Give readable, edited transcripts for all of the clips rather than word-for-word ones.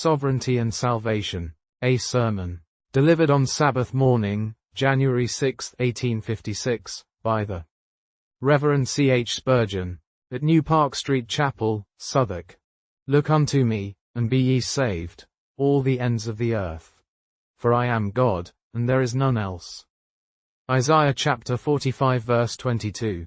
Sovereignty and Salvation, a sermon, delivered on Sabbath morning, January 6, 1856, by the Reverend C. H. Spurgeon, at New Park Street Chapel, Southwark. Look unto me, and be ye saved, all the ends of the earth. For I am God, and there is none else. Isaiah chapter 45 verse 22.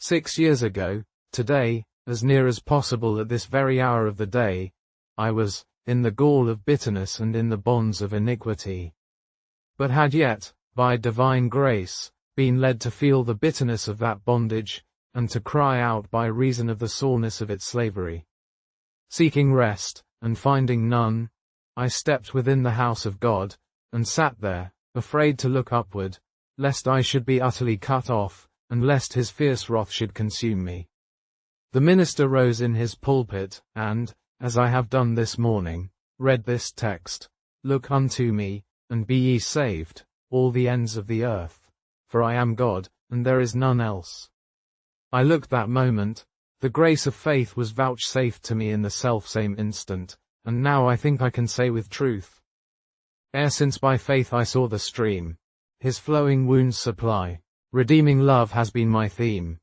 6 years ago, today, as near as possible at this very hour of the day, I was in the gall of bitterness and in the bonds of iniquity. But had yet, by divine grace, been led to feel the bitterness of that bondage, and to cry out by reason of the soreness of its slavery. Seeking rest, and finding none, I stepped within the house of God, and sat there, afraid to look upward, lest I should be utterly cut off, and lest his fierce wrath should consume me. The minister rose in his pulpit, and, as I have done this morning, read this text, Look unto me, and be ye saved, all the ends of the earth, for I am God, and there is none else. I looked that moment, the grace of faith was vouchsafed to me in the selfsame instant, and now I think I can say with truth, ere since by faith I saw the stream, his flowing wounds supply, redeeming love has been my theme,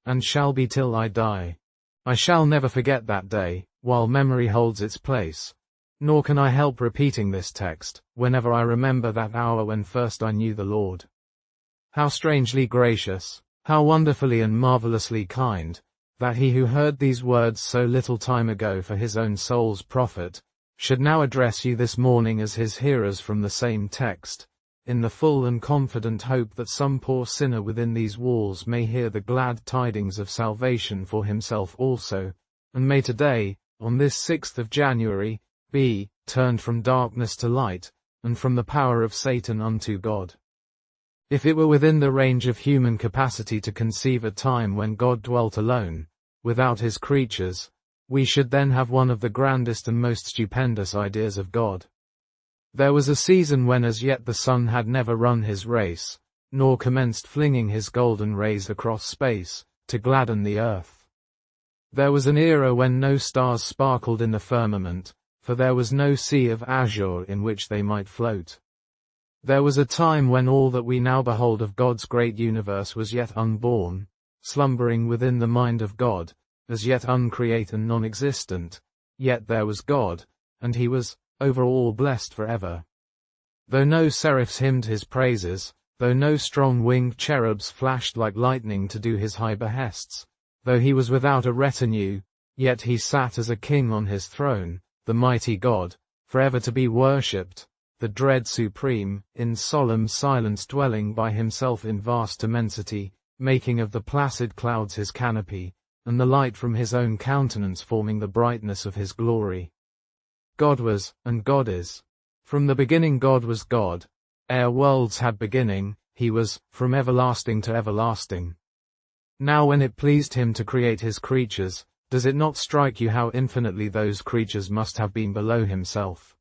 and shall be till I die. I shall never forget that day, while memory holds its place, nor can I help repeating this text, whenever I remember that hour when first I knew the Lord. How strangely gracious, how wonderfully and marvelously kind, that he who heard these words so little time ago for his own soul's profit, should now address you this morning as his hearers from the same text, in the full and confident hope that some poor sinner within these walls may hear the glad tidings of salvation for himself also, and may today, on this 6th of January, be turned from darkness to light, and from the power of Satan unto God. If it were within the range of human capacity to conceive a time when God dwelt alone, without his creatures, we should then have one of the grandest and most stupendous ideas of God. There was a season when as yet the sun had never run his race, nor commenced flinging his golden rays across space, to gladden the earth. There was an era when no stars sparkled in the firmament, for there was no sea of azure in which they might float. There was a time when all that we now behold of God's great universe was yet unborn, slumbering within the mind of God, as yet uncreate and non-existent, yet there was God, and he was, over all blessed forever. Though no seraphs hymned his praises, though no strong-winged cherubs flashed like lightning to do his high behests, though he was without a retinue, yet he sat as a king on his throne, the mighty God, forever to be worshipped, the dread supreme, in solemn silence dwelling by himself in vast immensity, making of the placid clouds his canopy, and the light from his own countenance forming the brightness of his glory. God was, and God is. From the beginning God was God. Ere worlds had beginning, he was, from everlasting to everlasting. Now when it pleased him to create his creatures, does it not strike you how infinitely those creatures must have been below himself?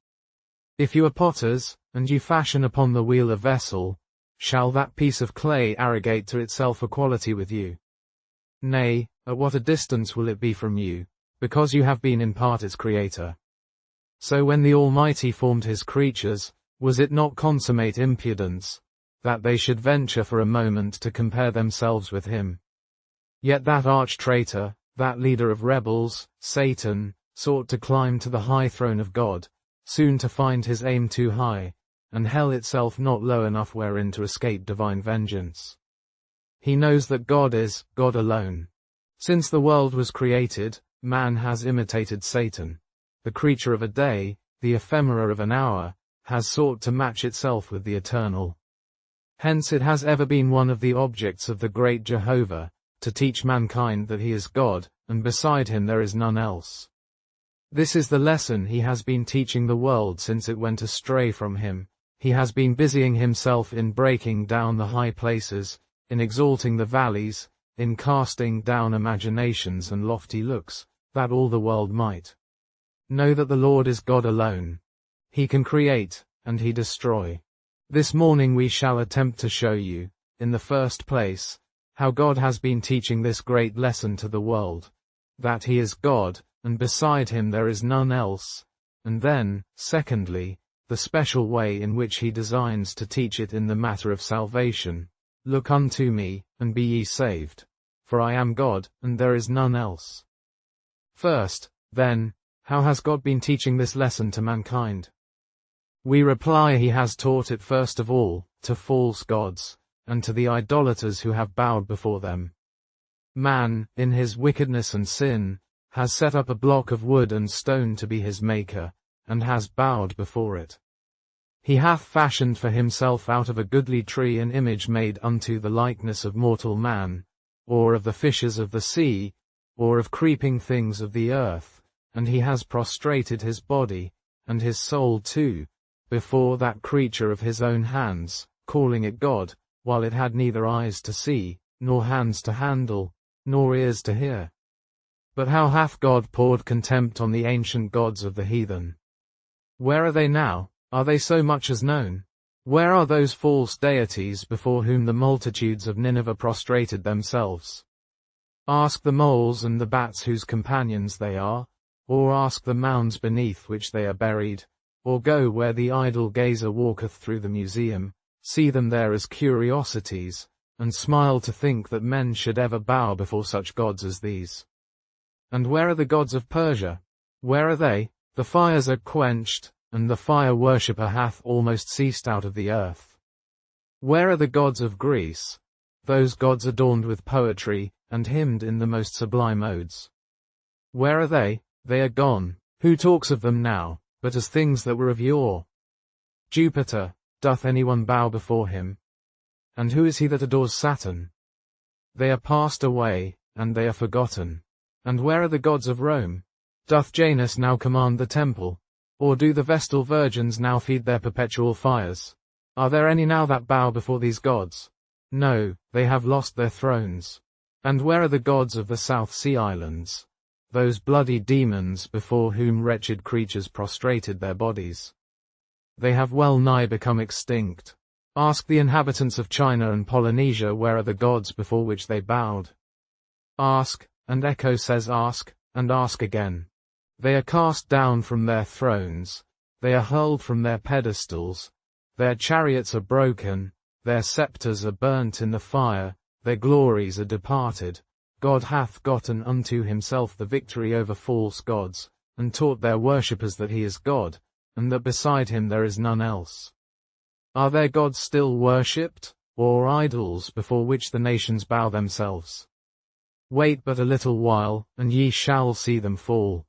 If you are potters, and you fashion upon the wheel a vessel, shall that piece of clay arrogate to itself equality with you? Nay, at what a distance will it be from you, because you have been in part its creator. So when the Almighty formed his creatures, was it not consummate impudence, that they should venture for a moment to compare themselves with him? Yet that arch-traitor, that leader of rebels, Satan, sought to climb to the high throne of God, soon to find his aim too high, and hell itself not low enough wherein to escape divine vengeance. He knows that God is, God alone. Since the world was created, man has imitated Satan. The creature of a day, the ephemera of an hour, has sought to match itself with the eternal. Hence it has ever been one of the objects of the great Jehovah, to teach mankind that he is God, and beside him there is none else. This is the lesson he has been teaching the world since it went astray from him. He has been busying himself in breaking down the high places, in exalting the valleys, in casting down imaginations and lofty looks, that all the world might know that the Lord is God alone. He can create, and he destroy. This morning we shall attempt to show you, in the first place, how God has been teaching this great lesson to the world, that he is God, and beside him there is none else, and then, secondly, the special way in which he designs to teach it in the matter of salvation. Look unto me, and be ye saved. For I am God, and there is none else. First, then, how has God been teaching this lesson to mankind? We reply, he has taught it first of all, to false gods, and to the idolaters who have bowed before them. Man, in his wickedness and sin, has set up a block of wood and stone to be his maker, and has bowed before it. He hath fashioned for himself out of a goodly tree an image made unto the likeness of mortal man, or of the fishes of the sea, or of creeping things of the earth, and he has prostrated his body, and his soul too, before that creature of his own hands, calling it God, while it had neither eyes to see, nor hands to handle, nor ears to hear. But how hath God poured contempt on the ancient gods of the heathen? Where are they now? Are they so much as known? Where are those false deities before whom the multitudes of Nineveh prostrated themselves? Ask the moles and the bats whose companions they are, or ask the mounds beneath which they are buried, or go where the idle gazer walketh through the museum, see them there as curiosities, and smile to think that men should ever bow before such gods as these. And where are the gods of Persia? Where are they? The fires are quenched, and the fire-worshipper hath almost ceased out of the earth. Where are the gods of Greece? Those gods adorned with poetry, and hymned in the most sublime odes. Where are they? They are gone. Who talks of them now, but as things that were of yore? Jupiter, doth anyone bow before him? And who is he that adores Saturn? They are passed away, and they are forgotten. And where are the gods of Rome? Doth Janus now command the temple? Or do the Vestal virgins now feed their perpetual fires? Are there any now that bow before these gods? No, they have lost their thrones. And where are the gods of the South Sea Islands? Those bloody demons before whom wretched creatures prostrated their bodies. They have well nigh become extinct. Ask the inhabitants of China and Polynesia where are the gods before which they bowed. Ask, and echo says ask, and ask again. They are cast down from their thrones, they are hurled from their pedestals, their chariots are broken, their scepters are burnt in the fire, their glories are departed. God hath gotten unto himself the victory over false gods, and taught their worshippers that he is God, and that beside him there is none else. Are their gods still worshipped, or idols before which the nations bow themselves? Wait but a little while, and ye shall see them fall.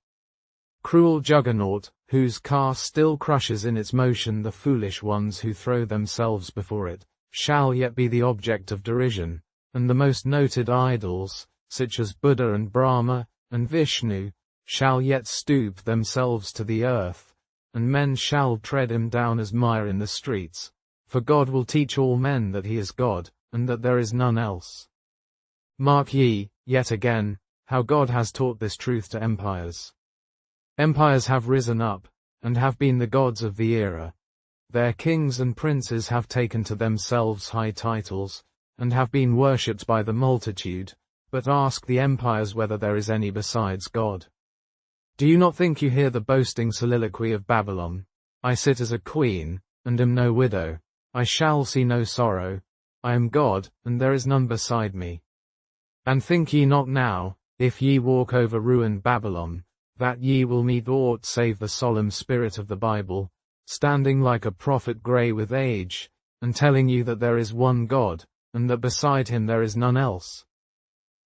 Cruel juggernaut, whose car still crushes in its motion the foolish ones who throw themselves before it, shall yet be the object of derision, and the most noted idols, such as Buddha and Brahma, and Vishnu, shall yet stoop themselves to the earth, and men shall tread him down as mire in the streets, for God will teach all men that he is God, and that there is none else. Mark ye, yet again, how God has taught this truth to empires. Empires have risen up, and have been the gods of the era. Their kings and princes have taken to themselves high titles, and have been worshipped by the multitude, but ask the empires whether there is any besides God. Do you not think you hear the boasting soliloquy of Babylon? I sit as a queen, and am no widow. I shall see no sorrow. I am God, and there is none beside me. And think ye not now, if ye walk over ruined Babylon, that ye will meet aught save the solemn spirit of the Bible, standing like a prophet grey with age, and telling you that there is one God, and that beside him there is none else?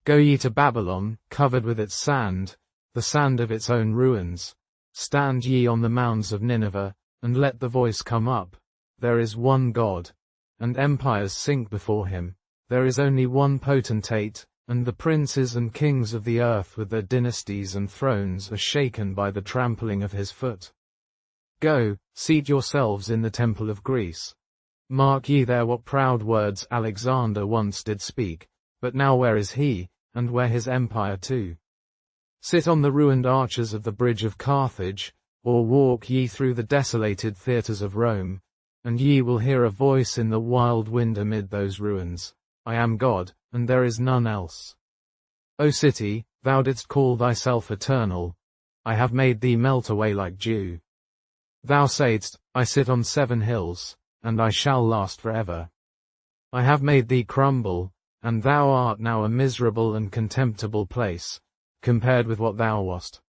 Go ye to Babylon, covered with its sand, the sand of its own ruins. Stand ye on the mounds of Nineveh, and let the voice come up. There is one God, and empires sink before him. There is only one potentate, and the princes and kings of the earth with their dynasties and thrones are shaken by the trampling of his foot. Go, seat yourselves in the temple of Greece. Mark ye there what proud words Alexander once did speak, but now where is he, and where his empire too? Sit on the ruined arches of the bridge of Carthage, or walk ye through the desolated theatres of Rome, and ye will hear a voice in the wild wind amid those ruins. I am God, and there is none else. O city, thou didst call thyself eternal. I have made thee melt away like dew. Thou saidst, I sit on 7 hills, and I shall last forever. I have made thee crumble, and thou art now a miserable and contemptible place, compared with what thou wast.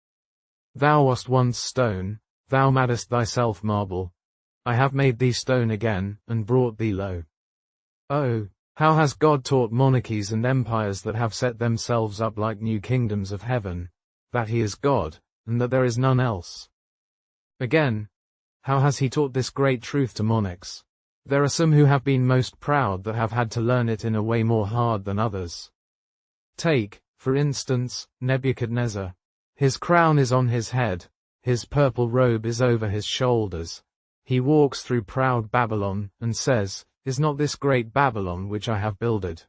Thou wast once stone, thou madest thyself marble. I have made thee stone again, and brought thee low. Oh, how has God taught monarchies and empires that have set themselves up like new kingdoms of heaven, that he is God, and that there is none else? Again, how has he taught this great truth to monarchs? There are some who have been most proud that have had to learn it in a way more hard than others. Take, for instance, Nebuchadnezzar. His crown is on his head, his purple robe is over his shoulders. He walks through proud Babylon, and says, Is not this great Babylon which I have builded?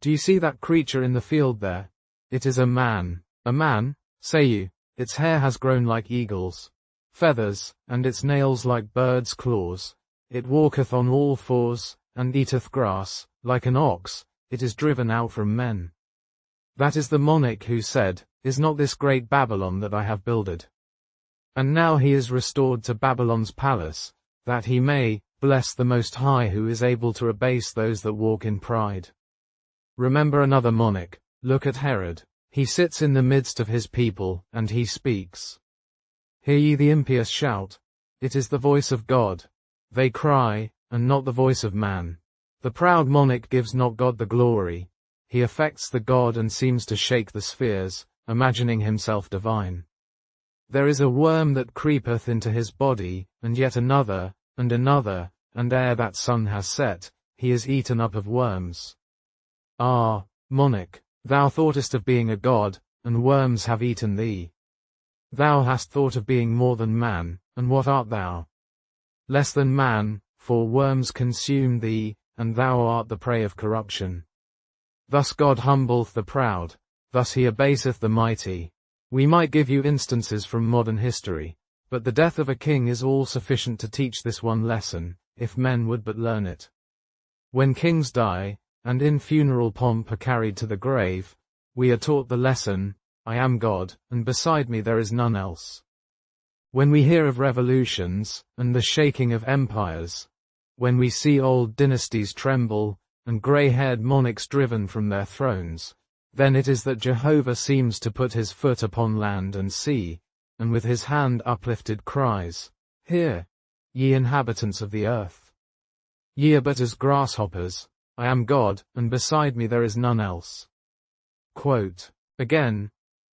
Do you see that creature in the field there? It is a man. A man, say you, its hair has grown like eagles' feathers, and its nails like birds' claws. It walketh on all fours, and eateth grass, like an ox, it is driven out from men. That is the monarch who said, Is not this great Babylon that I have builded? And now he is restored to Babylon's palace, that he may bless the Most High who is able to abase those that walk in pride. Remember another monarch, look at Herod. He sits in the midst of his people, and he speaks. Hear ye the impious shout, it is the voice of God. They cry, and not the voice of man. The proud monarch gives not God the glory. He affects the God and seems to shake the spheres, imagining himself divine. There is a worm that creepeth into his body, and yet another, and another, and ere that sun has set, he is eaten up of worms. Ah, monarch, thou thoughtest of being a god, and worms have eaten thee. Thou hast thought of being more than man, and what art thou? Less than man, for worms consume thee, and thou art the prey of corruption. Thus God humbleth the proud, thus he abaseth the mighty. We might give you instances from modern history, but the death of a king is all sufficient to teach this one lesson, if men would but learn it. When kings die, and in funeral pomp are carried to the grave, we are taught the lesson, I am God, and beside me there is none else. When we hear of revolutions, and the shaking of empires, when we see old dynasties tremble, and grey-haired monarchs driven from their thrones, then it is that Jehovah seems to put his foot upon land and sea, and with his hand uplifted cries, Hear, ye inhabitants of the earth. Ye are but as grasshoppers, I am God, and beside me there is none else. Quote, again,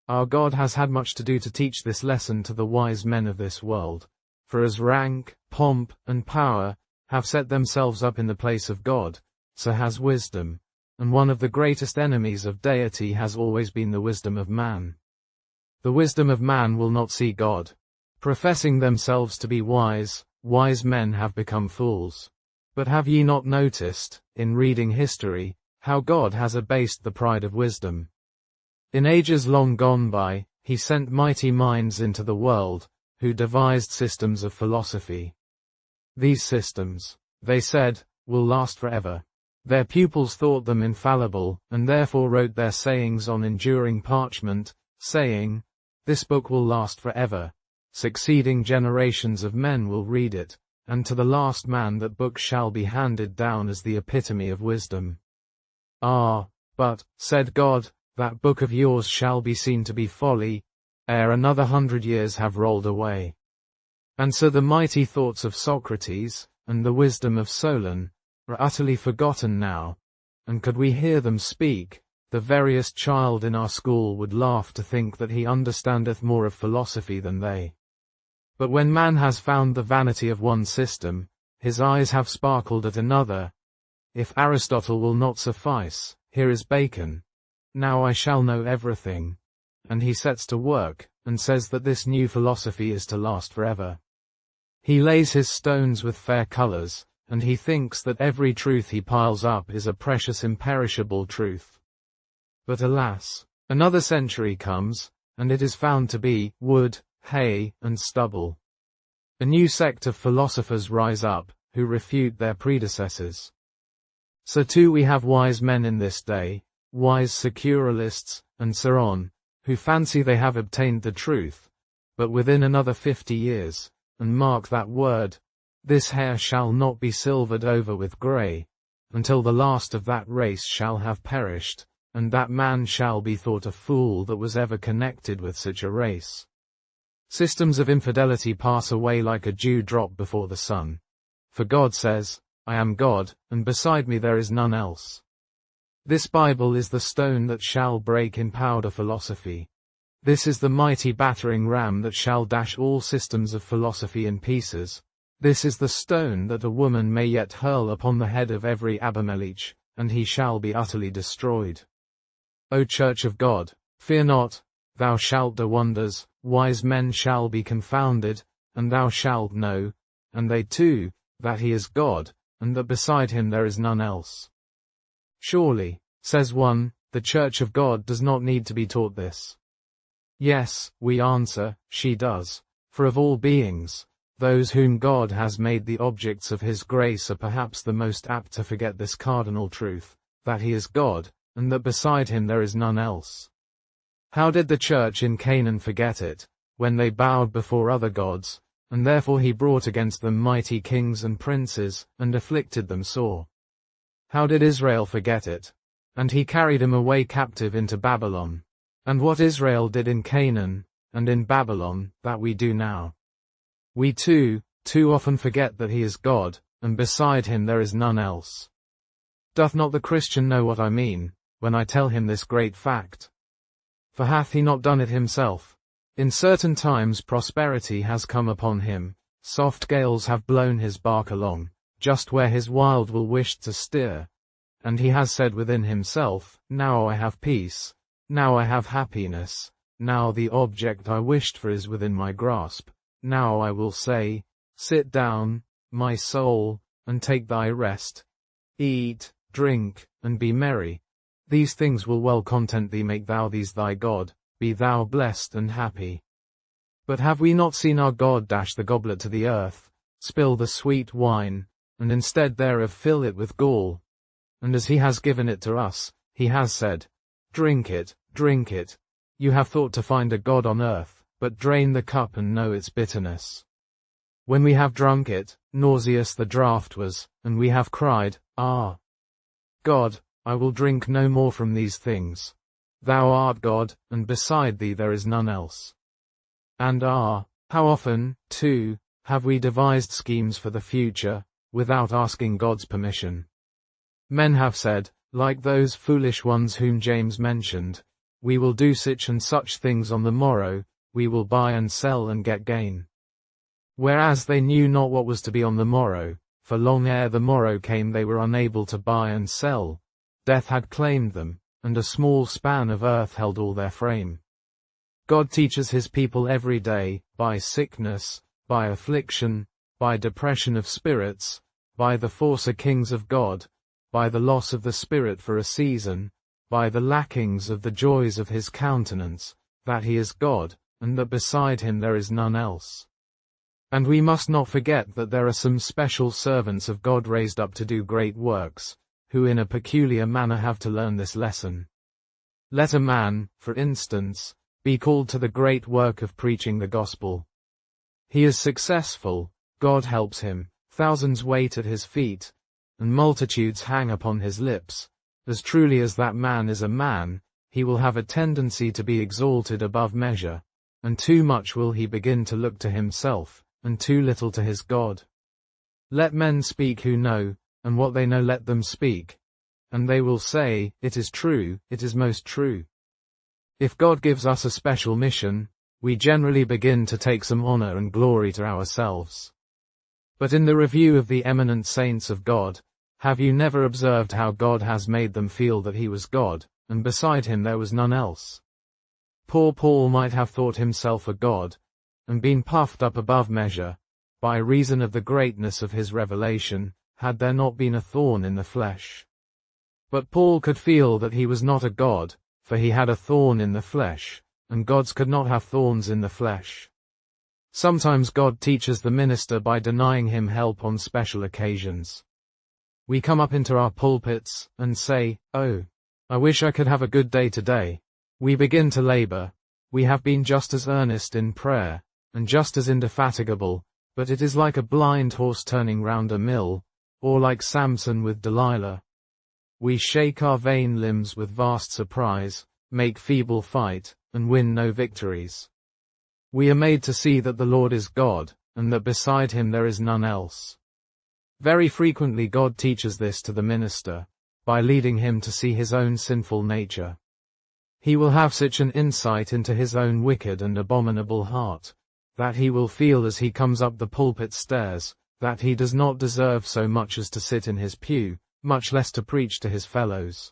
our God has had much to do to teach this lesson to the wise men of this world, for as rank, pomp, and power have set themselves up in the place of God, so has wisdom, and one of the greatest enemies of deity has always been the wisdom of man. The wisdom of man will not see God. Professing themselves to be wise, wise men have become fools. But have ye not noticed, in reading history, how God has abased the pride of wisdom? In ages long gone by, he sent mighty minds into the world, who devised systems of philosophy. These systems, they said, will last forever. Their pupils thought them infallible, and therefore wrote their sayings on enduring parchment, saying, This book will last forever. Succeeding generations of men will read it, and to the last man that book shall be handed down as the epitome of wisdom. Ah, but, said God, that book of yours shall be seen to be folly, ere another 100 years have rolled away. And so the mighty thoughts of Socrates, and the wisdom of Solon, are utterly forgotten now, and could we hear them speak, the veriest child in our school would laugh to think that he understandeth more of philosophy than they. But when man has found the vanity of one system, his eyes have sparkled at another. If Aristotle will not suffice, here is Bacon. Now I shall know everything. And he sets to work, and says that this new philosophy is to last forever. He lays his stones with fair colours, and he thinks that every truth he piles up is a precious imperishable truth. But alas, another century comes, and it is found to be wood, hay, and stubble. A new sect of philosophers rise up, who refute their predecessors. So too we have wise men in this day, wise securalists, and so on, who fancy they have obtained the truth, but within another 50 years, and mark that word, this hair shall not be silvered over with grey, until the last of that race shall have perished, and that man shall be thought a fool that was ever connected with such a race. Systems of infidelity pass away like a dew drop before the sun. For God says, I am God, and beside me there is none else. This Bible is the stone that shall break in powder philosophy. This is the mighty battering ram that shall dash all systems of philosophy in pieces. This is the stone that a woman may yet hurl upon the head of every Abimelech, and he shall be utterly destroyed. O Church of God, fear not, thou shalt do wonders, wise men shall be confounded, and thou shalt know, and they too, that he is God, and that beside him there is none else. Surely, says one, the Church of God does not need to be taught this. Yes, we answer, she does, for of all beings, those whom God has made the objects of his grace are perhaps the most apt to forget this cardinal truth, that he is God, and that beside him there is none else. How did the church in Canaan forget it, when they bowed before other gods, and therefore he brought against them mighty kings and princes, and afflicted them sore? How did Israel forget it? And he carried him away captive into Babylon. And what Israel did in Canaan, and in Babylon, that we do now. We too often forget that he is God, and beside him there is none else. Doth not the Christian know what I mean, when I tell him this great fact? For hath he not done it himself? In certain times prosperity has come upon him, soft gales have blown his bark along, just where his wild will wished to steer. And he has said within himself, now I have peace, now I have happiness, now the object I wished for is within my grasp. Now I will say, sit down, my soul, and take thy rest. Eat, drink, and be merry. These things will well content thee, make thou these thy God, be thou blessed and happy. But have we not seen our God dash the goblet to the earth, spill the sweet wine, and instead thereof fill it with gall? And as he has given it to us, he has said, drink it, you have thought to find a God on earth, but drain the cup and know its bitterness. When we have drunk it, nauseous the draught was, and we have cried, ah! God, I will drink no more from these things. Thou art God, and beside thee there is none else. And how often, too, have we devised schemes for the future, without asking God's permission? Men have said, like those foolish ones whom James mentioned, we will do such and such things on the morrow, we will buy and sell and get gain. Whereas they knew not what was to be on the morrow, for long ere the morrow came they were unable to buy and sell. Death had claimed them, and a small span of earth held all their frame. God teaches his people every day, by sickness, by affliction, by depression of spirits, by the forcer kings of God, by the loss of the Spirit for a season, by the lackings of the joys of his countenance, that he is God, and that beside him there is none else. And we must not forget that there are some special servants of God raised up to do great works, who in a peculiar manner have to learn this lesson. Let a man, for instance, be called to the great work of preaching the gospel. He is successful, God helps him, thousands wait at his feet, and multitudes hang upon his lips. As truly as that man is a man, he will have a tendency to be exalted above measure, and too much will he begin to look to himself, and too little to his God. Let men speak who know, and what they know let them speak. And they will say, it is true, it is most true. If God gives us a special mission, we generally begin to take some honor and glory to ourselves. But in the review of the eminent saints of God, have you never observed how God has made them feel that he was God, and beside him there was none else? Poor Paul might have thought himself a god, and been puffed up above measure, by reason of the greatness of his revelation, had there not been a thorn in the flesh. But Paul could feel that he was not a god, for he had a thorn in the flesh, and gods could not have thorns in the flesh. Sometimes God teaches the minister by denying him help on special occasions. We come up into our pulpits, and say, oh, I wish I could have a good day today. We begin to labor. We have been just as earnest in prayer, and just as indefatigable, but it is like a blind horse turning round a mill, or like Samson with Delilah. We shake our vain limbs with vast surprise, make feeble fight, and win no victories. We are made to see that the Lord is God, and that beside him there is none else. Very frequently God teaches this to the minister, by leading him to see his own sinful nature. He will have such an insight into his own wicked and abominable heart, that he will feel as he comes up the pulpit stairs, that he does not deserve so much as to sit in his pew, much less to preach to his fellows.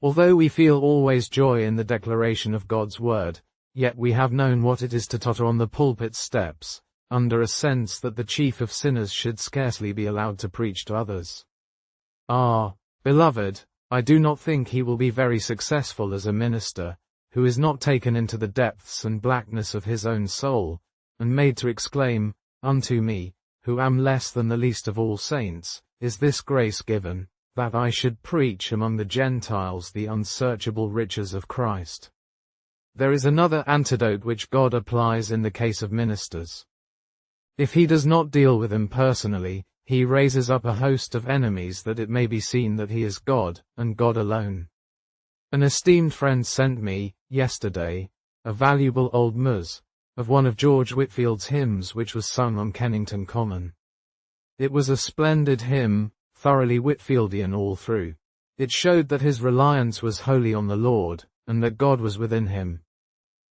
Although we feel always joy in the declaration of God's word, yet we have known what it is to totter on the pulpit steps, under a sense that the chief of sinners should scarcely be allowed to preach to others. Beloved, I do not think he will be very successful as a minister, who is not taken into the depths and blackness of his own soul, and made to exclaim, "Unto me, who am less than the least of all saints, is this grace given, that I should preach among the Gentiles the unsearchable riches of Christ." There is another antidote which God applies in the case of ministers. If he does not deal with them personally, he raises up a host of enemies that it may be seen that he is God, and God alone. An esteemed friend sent me, yesterday, a valuable old mus, of one of George Whitfield's hymns which was sung on Kennington Common. It was a splendid hymn, thoroughly Whitfieldian all through. It showed that his reliance was wholly on the Lord, and that God was within him.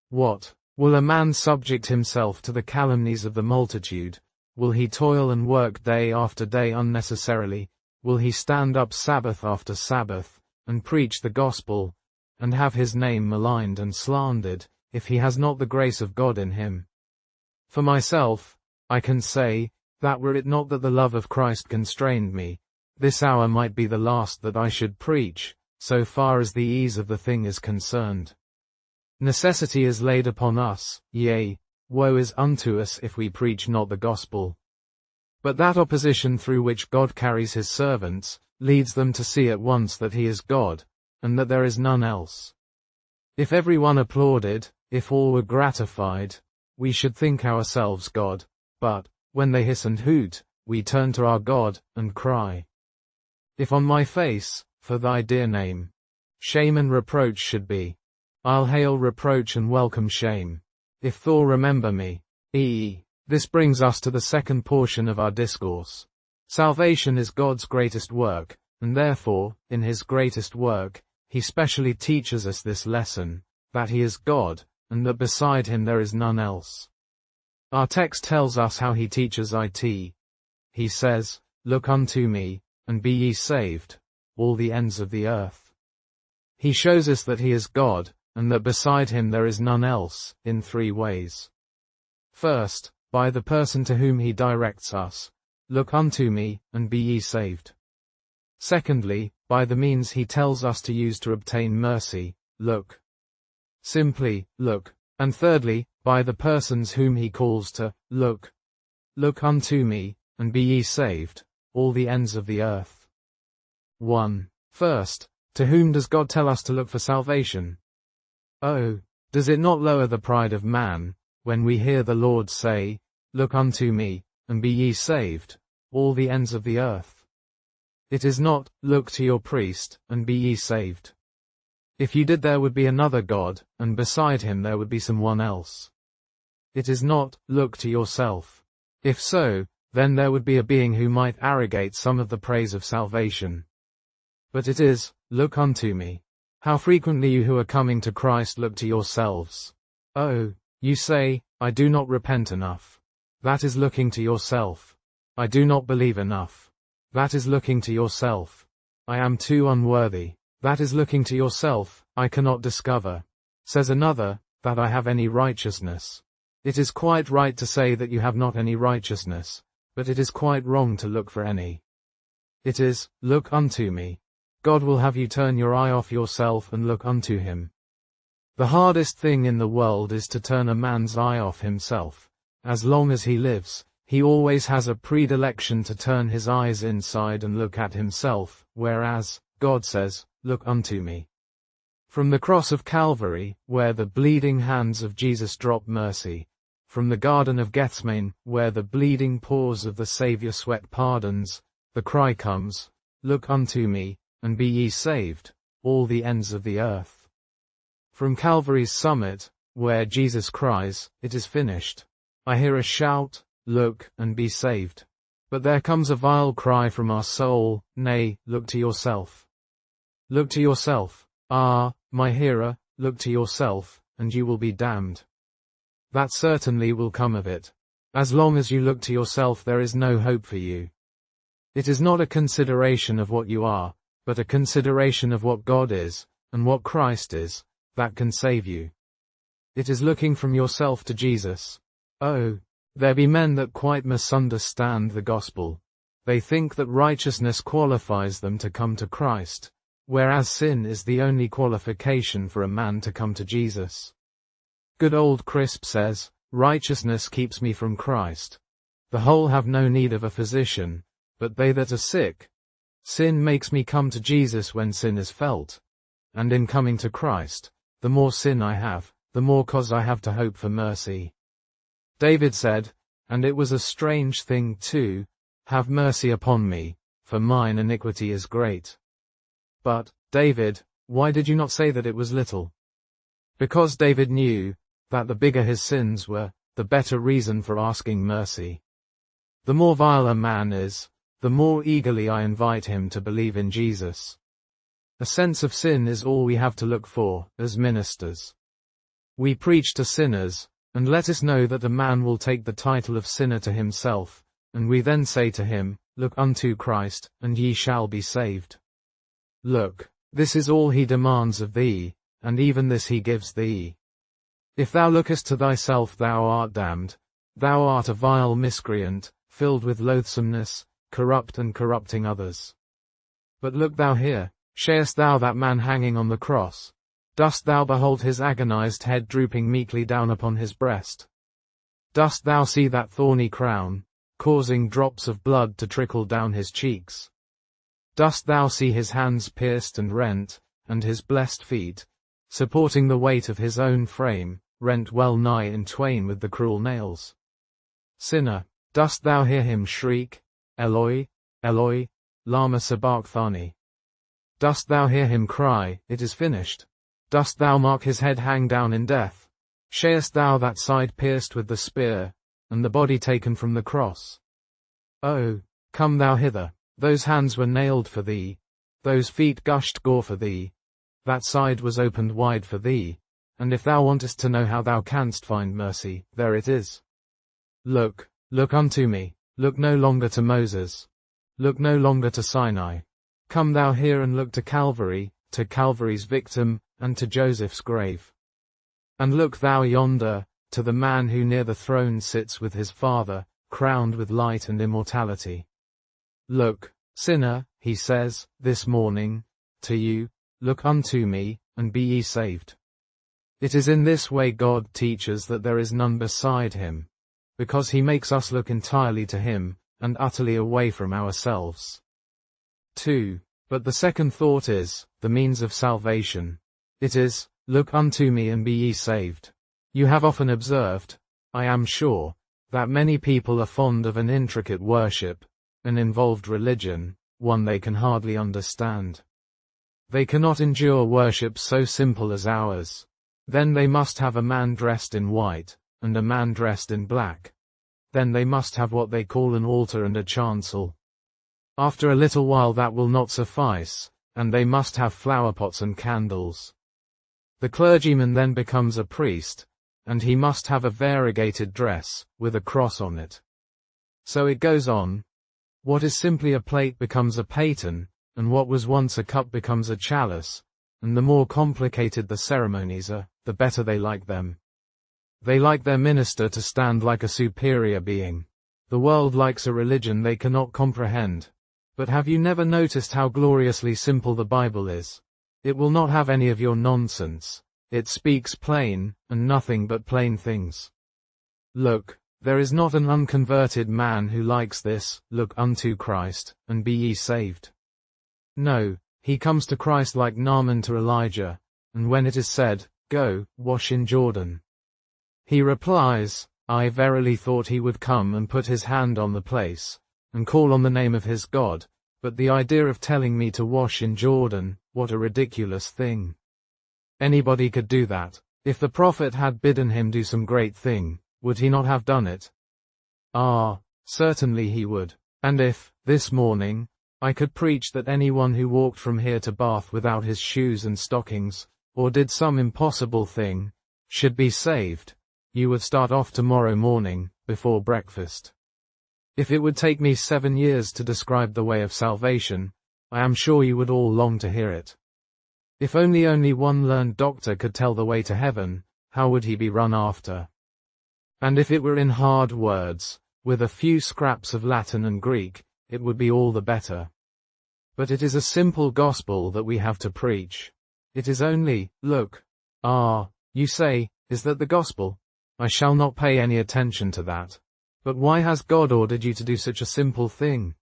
What? Will a man subject himself to the calumnies of the multitude? Will he toil and work day after day unnecessarily? Will he stand up Sabbath after Sabbath, and preach the gospel, and have his name maligned and slandered, if he has not the grace of God in him? For myself, I can say, that were it not that the love of Christ constrained me, this hour might be the last that I should preach, so far as the ease of the thing is concerned. Necessity is laid upon us, yea, woe is unto us if we preach not the gospel. But that opposition through which God carries his servants, leads them to see at once that he is God, and that there is none else. If every one applauded, if all were gratified, we should think ourselves God, but, when they hiss and hoot, we turn to our God, and cry. If on my face, for thy dear name, shame and reproach should be, I'll hail reproach and welcome shame. If thou remember me. This brings us to the second portion of our discourse. Salvation is God's greatest work, and therefore, in his greatest work, he specially teaches us this lesson, that he is God, and that beside him there is none else. Our text tells us how he teaches it. He says, "Look unto me, and be ye saved, all the ends of the earth." He shows us that he is God, and that beside him there is none else, in three ways. First, by the person to whom he directs us, "Look unto me, and be ye saved." Secondly, by the means he tells us to use to obtain mercy, "Look." Simply, look. And thirdly, by the persons whom he calls to, "Look. Look unto me, and be ye saved, all the ends of the earth." 1. First, to whom does God tell us to look for salvation? Oh, does it not lower the pride of man, when we hear the Lord say, "Look unto me, and be ye saved, all the ends of the earth"? It is not, "Look to your priest, and be ye saved." If you did, there would be another God, and beside him there would be someone else. It is not, "Look to yourself." If so, then there would be a being who might arrogate some of the praise of salvation. But it is, "Look unto me." How frequently you who are coming to Christ look to yourselves. Oh, you say, "I do not repent enough." That is looking to yourself. "I do not believe enough." That is looking to yourself. "I am too unworthy." That is looking to yourself. "I cannot discover," says another, "that I have any righteousness." It is quite right to say that you have not any righteousness, but it is quite wrong to look for any. It is, "Look unto me." God will have you turn your eye off yourself and look unto him. The hardest thing in the world is to turn a man's eye off himself. As long as he lives, he always has a predilection to turn his eyes inside and look at himself, whereas, God says, "Look unto me." From the cross of Calvary, where the bleeding hands of Jesus drop mercy, from the Garden of Gethsemane, where the bleeding pores of the Saviour sweat pardons, the cry comes, "Look unto me, and be ye saved, all the ends of the earth." From Calvary's summit, where Jesus cries, "It is finished," I hear a shout, "Look, and be saved." But there comes a vile cry from our soul, "Nay, look to yourself. Look to yourself. Ah, my hearer, look to yourself, and you will be damned." That certainly will come of it. As long as you look to yourself, there is no hope for you. It is not a consideration of what you are, but a consideration of what God is, and what Christ is, that can save you. It is looking from yourself to Jesus. Oh, there be men that quite misunderstand the gospel. They think that righteousness qualifies them to come to Christ, whereas sin is the only qualification for a man to come to Jesus. Good old Crisp says, "Righteousness keeps me from Christ. The whole have no need of a physician, but they that are sick. Sin makes me come to Jesus when sin is felt. And in coming to Christ, the more sin I have, the more cause I have to hope for mercy." David said, "And it was a strange thing too, have mercy upon me, for mine iniquity is great." But, David, why did you not say that it was little? Because David knew that the bigger his sins were, the better reason for asking mercy. The more vile a man is, the more eagerly I invite him to believe in Jesus. A sense of sin is all we have to look for, as ministers. We preach to sinners, and let us know that a man will take the title of sinner to himself, and we then say to him, "Look unto Christ, and ye shall be saved." Look, this is all he demands of thee, and even this he gives thee. If thou lookest to thyself, thou art damned. Thou art a vile miscreant, filled with loathsomeness, corrupt and corrupting others. But look thou here, seest thou that man hanging on the cross? Dost thou behold his agonized head drooping meekly down upon his breast? Dost thou see that thorny crown, causing drops of blood to trickle down his cheeks? Dost thou see his hands pierced and rent, and his blessed feet, supporting the weight of his own frame, rent well nigh in twain with the cruel nails? Sinner, dost thou hear him shriek, "Eloi, Eloi, lama sabachthani"? Dost thou hear him cry, "It is finished"? Dost thou mark his head hang down in death? Seest thou that side pierced with the spear, and the body taken from the cross? Oh, come thou hither. Those hands were nailed for thee. Those feet gushed gore for thee. That side was opened wide for thee. And if thou wantest to know how thou canst find mercy, there it is. Look, look unto me. Look no longer to Moses. Look no longer to Sinai. Come thou here and look to Calvary, to Calvary's victim, and to Joseph's grave. And look thou yonder, to the man who near the throne sits with his Father, crowned with light and immortality. Look, sinner, he says, this morning, to you, look unto me, and be ye saved. It is in this way God teaches that there is none beside him, because he makes us look entirely to him, and utterly away from ourselves. 2. But the second thought is, the means of salvation. It is, look unto me and be ye saved. You have often observed, I am sure, that many people are fond of an intricate worship, an involved religion, one they can hardly understand. They cannot endure worship so simple as ours. Then they must have a man dressed in white, and a man dressed in black. Then they must have what they call an altar and a chancel. After a little while that will not suffice, and they must have flowerpots and candles. The clergyman then becomes a priest, and he must have a variegated dress, with a cross on it. So it goes on. What is simply a plate becomes a paten, and what was once a cup becomes a chalice, and the more complicated the ceremonies are, the better they like them. They like their minister to stand like a superior being. The world likes a religion they cannot comprehend. But have you never noticed how gloriously simple the Bible is? It will not have any of your nonsense. It speaks plain, and nothing but plain things. Look, there is not an unconverted man who likes this, look unto Christ, and be ye saved. No, he comes to Christ like Naaman to Elijah, and when it is said, go, wash in Jordan, he replies, I verily thought he would come and put his hand on the place, and call on the name of his God, but the idea of telling me to wash in Jordan, what a ridiculous thing. Anybody could do that. If the prophet had bidden him do some great thing, would he not have done it? Ah, certainly he would. And if, this morning, I could preach that anyone who walked from here to Bath without his shoes and stockings, or did some impossible thing, should be saved, you would start off tomorrow morning, before breakfast. If it would take me 7 years to describe the way of salvation, I am sure you would all long to hear it. If only one learned doctor could tell the way to heaven, how would he be run after? And if it were in hard words, with a few scraps of Latin and Greek, it would be all the better. But it is a simple gospel that we have to preach. It is only, look. Ah, you say, is that the gospel? I shall not pay any attention to that. But why has God ordered you to do such a simple thing?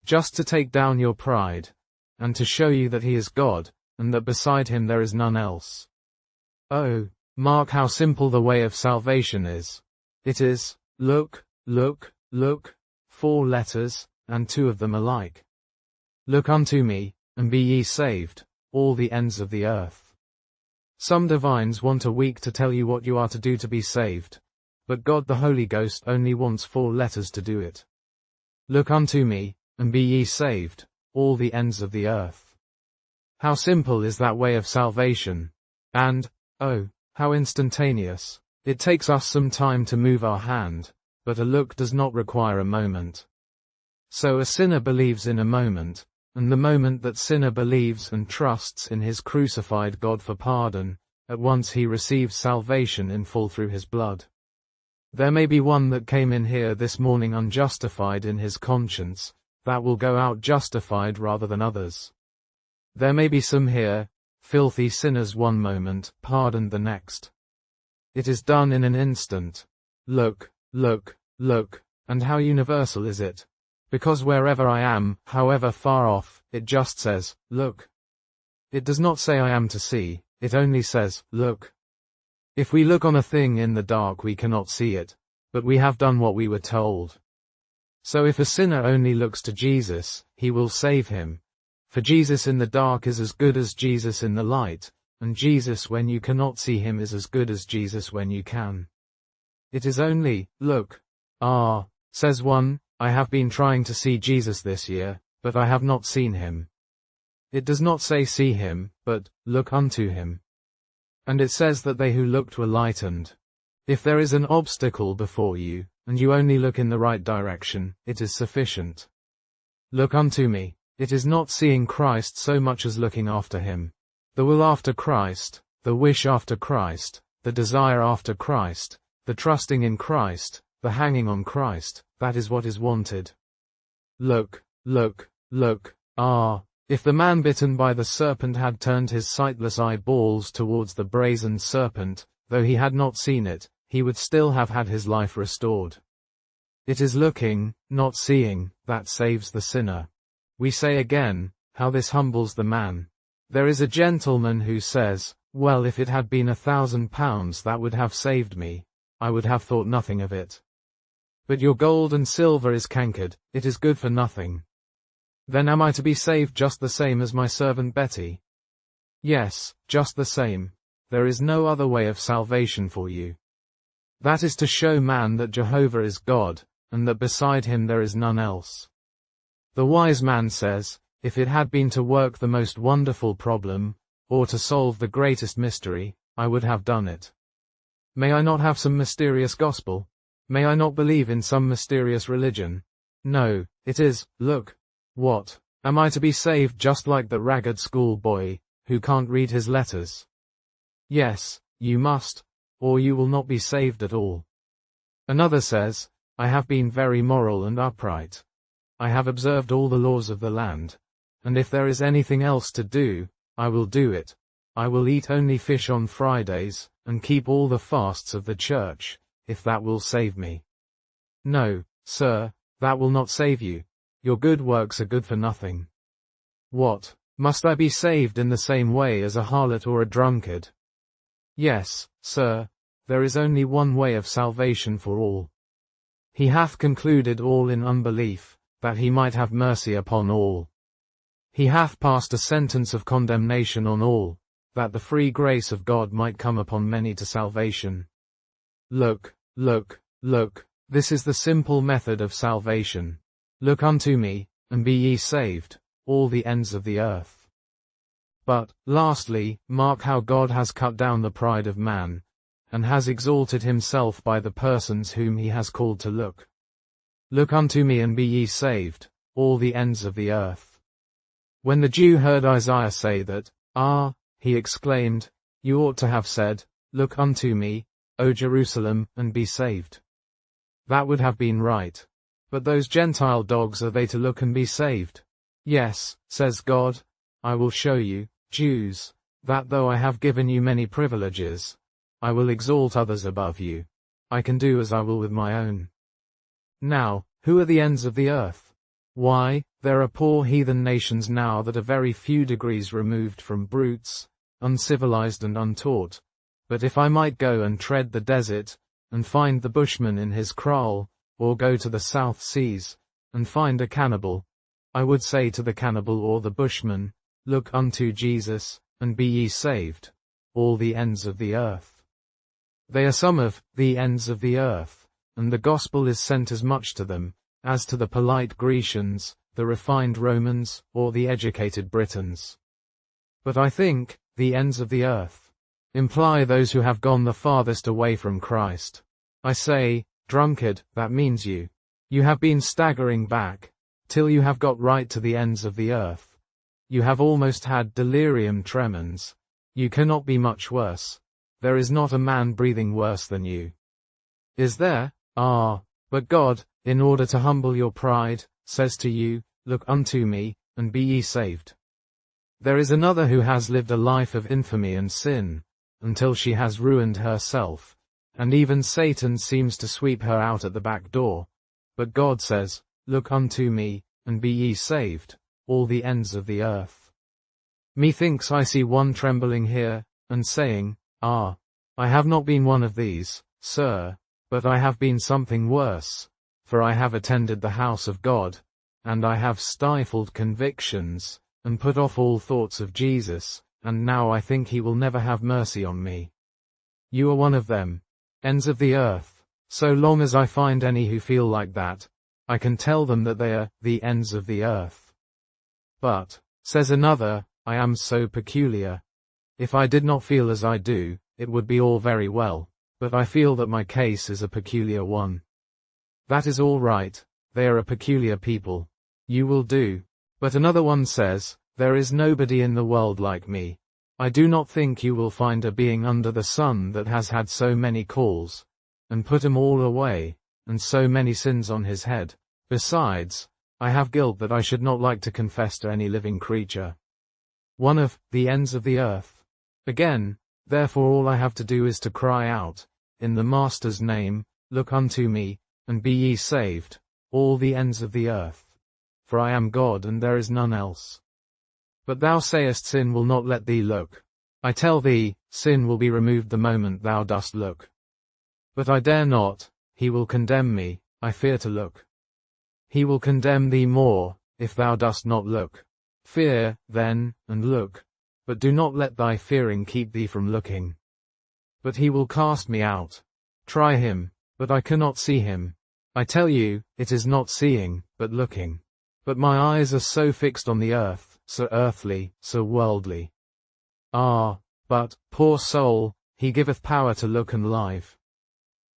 Just to take down your pride, and to show you that he is God, and that beside him there is none else. Oh, mark how simple the way of salvation is. It is, look, look, look, 4 letters, and 2 of them alike. Look unto me, and be ye saved, all the ends of the earth. Some divines want a week to tell you what you are to do to be saved, but God the Holy Ghost only wants 4 letters to do it. Look unto me, and be ye saved, all the ends of the earth. How simple is that way of salvation, and, oh, how instantaneous. It takes us some time to move our hand, but a look does not require a moment. So a sinner believes in a moment, and the moment that sinner believes and trusts in his crucified God for pardon, at once he receives salvation in full through his blood. There may be one that came in here this morning unjustified in his conscience, that will go out justified rather than others. There may be some here, filthy sinners one moment, pardoned the next. It is done in an instant. Look, look, look, and how universal is it? Because wherever I am, however far off, it just says, look. It does not say I am to see, it only says, look. If we look on a thing in the dark we cannot see it, but we have done what we were told. So if a sinner only looks to Jesus, he will save him. For Jesus in the dark is as good as Jesus in the light, and Jesus when you cannot see him is as good as Jesus when you can. It is only, look. Ah, says one, I have been trying to see Jesus this year, but I have not seen him. It does not say see him, but, look unto him. And it says that they who looked were lightened. If there is an obstacle before you, and you only look in the right direction, it is sufficient. Look unto me. It is not seeing Christ so much as looking after him. The will after Christ, the wish after Christ, the desire after Christ, the trusting in Christ, the hanging on Christ, that is what is wanted. Look, look, look, ah, if the man bitten by the serpent had turned his sightless eyeballs towards the brazen serpent, though he had not seen it, he would still have had his life restored. It is looking, not seeing, that saves the sinner. We say again, how this humbles the man. There is a gentleman who says, well, if it had been £1,000 that would have saved me, I would have thought nothing of it. But your gold and silver is cankered, it is good for nothing. Then am I to be saved just the same as my servant Betty? Yes, just the same. There is no other way of salvation for you. That is to show man that Jehovah is God, and that beside him there is none else. The wise man says, if it had been to work the most wonderful problem, or to solve the greatest mystery, I would have done it. May I not have some mysterious gospel? May I not believe in some mysterious religion? No, it is, look. What? Am I to be saved just like that ragged schoolboy, who can't read his letters? Yes, you must, or you will not be saved at all. Another says, I have been very moral and upright. I have observed all the laws of the land, and if there is anything else to do, I will do it. I will eat only fish on Fridays, and keep all the fasts of the church, if that will save me. No, sir, that will not save you. Your good works are good for nothing. What, must I be saved in the same way as a harlot or a drunkard? Yes, sir, there is only one way of salvation for all. He hath concluded all in unbelief, that he might have mercy upon all. He hath passed a sentence of condemnation on all, that the free grace of God might come upon many to salvation. Look, look, look, this is the simple method of salvation. Look unto me, and be ye saved, all the ends of the earth. But, lastly, mark how God has cut down the pride of man, and has exalted himself by the persons whom he has called to look. Look unto me and be ye saved, all the ends of the earth. When the Jew heard Isaiah say that, he exclaimed, you ought to have said, Look unto me, O Jerusalem, and be saved. That would have been right. But those Gentile dogs, are they to look and be saved? Yes, says God, I will show you, Jews, that though I have given you many privileges, I will exalt others above you. I can do as I will with my own. Now, who are the ends of the earth? Why, there are poor heathen nations now that are very few degrees removed from brutes, uncivilized and untaught. But if I might go and tread the desert, and find the bushman in his kraal, or go to the South Seas, and find a cannibal, I would say to the cannibal or the bushman, Look unto Jesus, and be ye saved, all the ends of the earth. They are some of the ends of the earth, and the gospel is sent as much to them, as to the polite Grecians, the refined Romans, or the educated Britons. But I think, the ends of the earth imply those who have gone the farthest away from Christ. I say, drunkard, that means you. You have been staggering back, till you have got right to the ends of the earth. You have almost had delirium tremens. You cannot be much worse. There is not a man breathing worse than you. Is there? But God, in order to humble your pride, says to you, Look unto me, and be ye saved. There is another who has lived a life of infamy and sin, until she has ruined herself, and even Satan seems to sweep her out at the back door. But God says, Look unto me, and be ye saved, all the ends of the earth. Methinks I see one trembling here, and saying, I have not been one of these, sir, but I have been something worse, for I have attended the house of God, and I have stifled convictions, and put off all thoughts of Jesus, and now I think he will never have mercy on me. You are one of them, ends of the earth. So long as I find any who feel like that, I can tell them that they are the ends of the earth. But, says another, I am so peculiar. If I did not feel as I do, it would be all very well, but I feel that my case is a peculiar one. That is all right, they are a peculiar people. You will do. But another one says, There is nobody in the world like me. I do not think you will find a being under the sun that has had so many calls, and put 'em all away, and so many sins on his head. Besides, I have guilt that I should not like to confess to any living creature. One of the ends of the earth. Again, therefore all I have to do is to cry out, in the Master's name, Look unto me, and be ye saved, all the ends of the earth. For I am God and there is none else. But thou sayest sin will not let thee look. I tell thee, sin will be removed the moment thou dost look. But I dare not, he will condemn me, I fear to look. He will condemn thee more, if thou dost not look. Fear, then, and look, but do not let thy fearing keep thee from looking. But he will cast me out. Try him, but I cannot see him. I tell you, it is not seeing, but looking. But my eyes are so fixed on the earth, so earthly, so worldly. But, poor soul, he giveth power to look and live.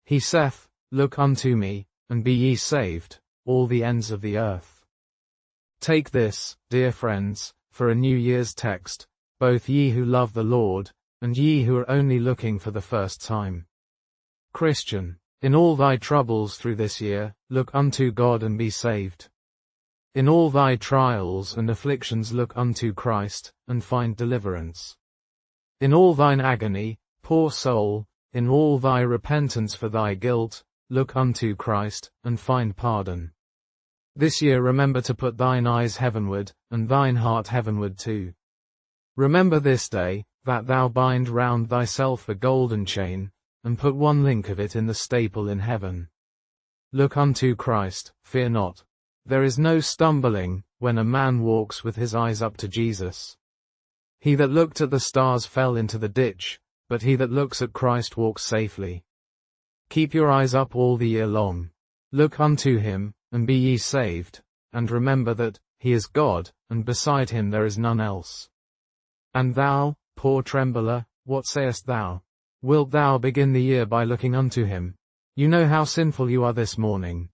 He saith, Look unto me, and be ye saved, all the ends of the earth. Take this, dear friends, for a New Year's text, both ye who love the Lord, and ye who are only looking for the first time. Christian, in all thy troubles through this year, look unto God and be saved. In all thy trials and afflictions look unto Christ, and find deliverance. In all thine agony, poor soul, in all thy repentance for thy guilt, look unto Christ, and find pardon. This year remember to put thine eyes heavenward, and thine heart heavenward too. Remember this day, that thou bind round thyself a golden chain, and put one link of it in the staple in heaven. Look unto Christ, fear not. There is no stumbling, when a man walks with his eyes up to Jesus. He that looked at the stars fell into the ditch, but he that looks at Christ walks safely. Keep your eyes up all the year long. Look unto him, and be ye saved, and remember that he is God, and beside him there is none else. And thou, poor trembler, what sayest thou? Wilt thou begin the year by looking unto him? You know how sinful you are this morning.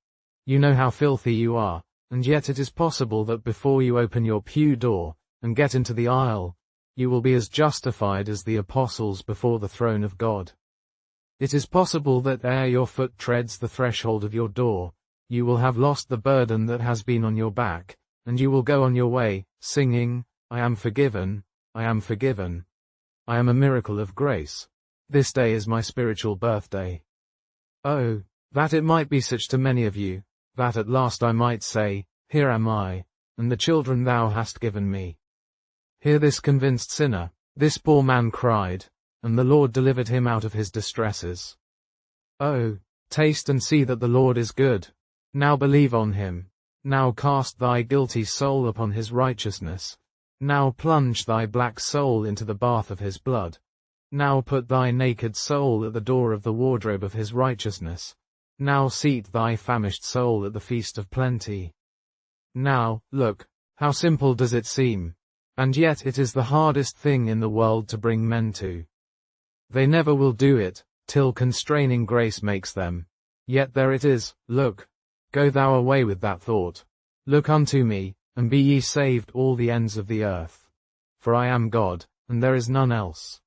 You know how filthy you are, and yet it is possible that before you open your pew door, and get into the aisle, you will be as justified as the apostles before the throne of God. It is possible that ere your foot treads the threshold of your door, you will have lost the burden that has been on your back, and you will go on your way, singing, I am forgiven, I am forgiven. I am a miracle of grace. This day is my spiritual birthday. Oh, that it might be such to many of you, that at last I might say, Here am I, and the children thou hast given me. Hear this convinced sinner, this poor man cried, and the Lord delivered him out of his distresses. Oh, taste and see that the Lord is good. Now believe on him. Now cast thy guilty soul upon his righteousness. Now plunge thy black soul into the bath of his blood. Now put thy naked soul at the door of the wardrobe of his righteousness. Now seat thy famished soul at the feast of plenty. Now, look, how simple does it seem? And yet it is the hardest thing in the world to bring men to. They never will do it, till constraining grace makes them. Yet there it is, look. Go thou away with that thought. Look unto me, and be ye saved all the ends of the earth. For I am God, and there is none else.